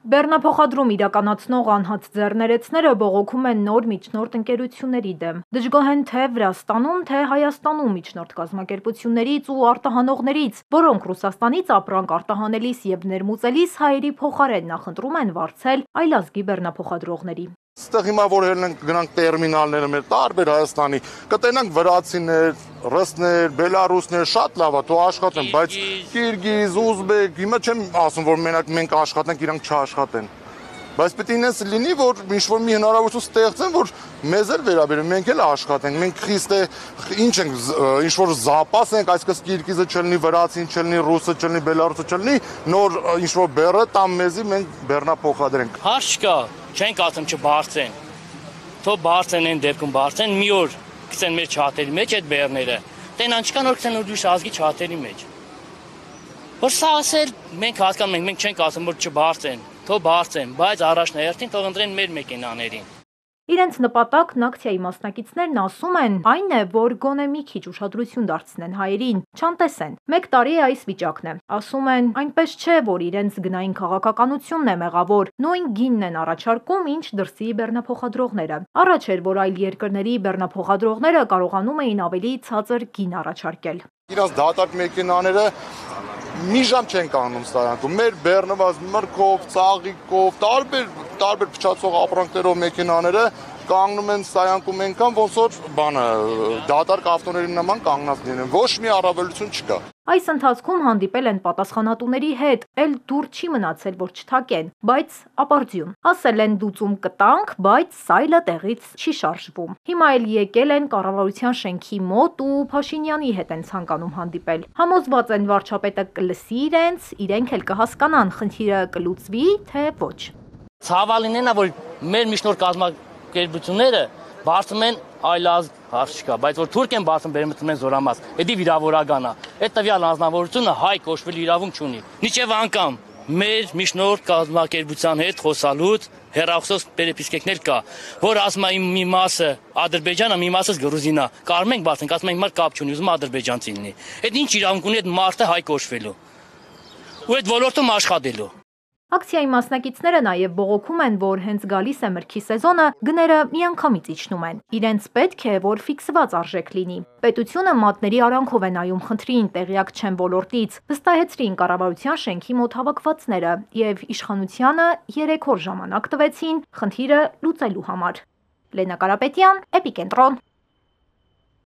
Բեռնափոխադրում իրականացնող անհաց ձեռներեցները բողոքում են նոր միջնորդ ընկերությունների դեմ։ Դժգոհ են թե Վրաստանում, թե Հայաստանում միջնորդ կազմակերպություններից ու արտահանողներից, որոնք Ռուսաստանից ապրանք արտահանելիս եւ ներմուծելիս հայերի փոխարեն նախընտրում են վարձել այլազգի բեռնափոխադրողների։ Ստեղ հիմա որ գնանք տերմինալները մեր տարբեր Հայաստանի, կտենանք վրացիներ, ռուսներ, բելարուսներ, շատ լավ է, թող աշխատեն, բայց կիրգիզ, ուզբեկ, հիմա չեմ ասում, որ մենք աշխատենք, իրանք չաշխատեն։ Բայց պետք է ինձ լինի, որ ինչ-որ մի հնարավորություն ստեղծեն, որ մեզ էլ վերաբերեն, մենք էլ աշխատենք, մենք խիստ ինչ ենք, ինչ-որ զապաս ենք, այսպես կիրգիզը չլինի, վրացին չլինի, ռուսը չլինի, բելարուսը չլինի, նոր ինչ-որ բեռը տամ մեզի, մենք բեռնափոխադրենք։ Հարց չկա, չենք ասում չբարձեն, թող բարձեն են դեպքում բարձեն, մի օր գցեն մեր չաթերի մեջ այդ բեռները, տենան չկան որ գցեն ուրիշ ազգի չաթերի մեջ։ Որ սա ասել մենք հասկանում ենք, մենք չենք ասում որ չբարձեն, թող բարձեն, բայց առաջնահերթին թող ընտրեն մեր մեքենաներին։ Իրենց նպատակն ակցիայի մասնակիցներն ասում են այն է, որ գոնե մի քիչ ուշադրություն դարձնեն հայերին, չանտեսեն։ Մեկ տարի է այս վիճակն է։ Ասում են, այնպես չէ, որ իրենց գնային քաղաքականությունն է մեղավոր, նույն գինն են առաջարկում, ինչ դրսի բեռնափոխադրողները։ Առաջ էր, որ այլ երկրների բեռնափոխադրողները կարողանում էին ավելի ցածր գին առաջարկել։ Իրաց դատարկ մեքենաները մի ժամ չեն կանգնում սայանկում, մեր բեռնված մրգով, ծաղիկով, տարբեր փչացող ապրանքներով մեքենաները կանգնում են սայանկում այնքան, ոնց որ դատարկ ավտոների նման կանգնած լինեն, ոչ մի առավելություն չկա։ Այս ընթացքում հանդիպել են պատասխանատուների հետ, էլ դուր չի մնացել, որ չթակեն, բայց ապարդյուն։ Ասել են լուծում կտանք, բայց սայլը տեղից չի շարժվում։ Հիմա էլ եկել են կառավարության շենքի մոտ ու Փաշինյանի հետ են ցանկանում հանդիպել։ Համոզված են վարչապետը կլսի իրենք էլ կհասկանան խնդիրը կլուծվի, թե ոչ։ Ցավալին է, որ մեր միջնորդ կազմակերպությունները բարձում են այլազգ հարց չկա, բայց որ թուրք են բացում բերում են զորամաս, դա վիրավորական է։ Այդ տվյալ անձնավորությունը հայ կոչվել իրավունք չունի։ Մինչև անգամ մեր միջնորդ կազմակերպության հետ խոսալուց հեռախոս պերեպիսկեկներ կա, որ ասում է մի մասը Ադրբեջանը, մի մասը Գրուզինա։ Կարում ենք բացենք, ասում են հիմա կապ չունի, ուզում ադրբեջանցի լինի։ Այդ ինչ իրավունք ունի այդ մարդը հայ կոչվելու։ Ու այդ ոլորտում աշխատելու։ Ակցիայի մասնակիցները նաև բողոքում են, որ հենց գալիս է մրգի սեզոնը, գները միանգամից իջնում են։ Իրենց պետք է, որ ֆիքսված արժեք լինի։ Պետությունը մատների արանքով է նայում խնդրին, տեղյակ չեն ոլորտից, վստահեցրին կառավարության շենքի մոտ հավաքվածները եւ իշխանությանը 3 օր ժամանակ տվեցին խնդիրը լուծելու համար։ Լենա Կարապետյան, Էպիկենտրոն։